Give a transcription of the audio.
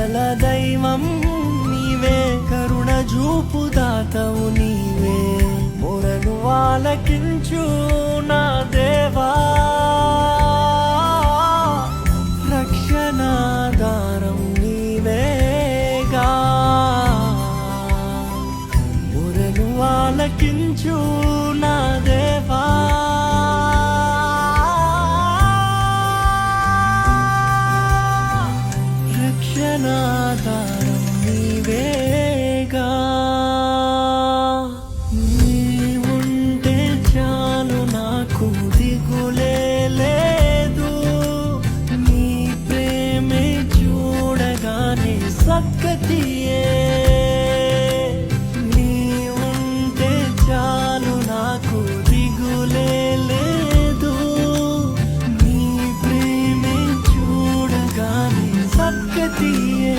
కలల దైవం నీవే, కరుణ చూపు దాతవు నీవే, మొరను ఆలకించు నా దేవా, రక్షణాధారం నీవేగా, మొరను ఆలకించు నా దేవా, రక్షణాధారం నీవేగా. నీవుంటే చాలు నాకు దిగులే లేదు, నీ ప్రేమే చూడగానే సక్కతియే, నీవుంటే చాలు నాకు దిగులే లేదు, నీ ప్రేమే చూడగానే సక్కతియే.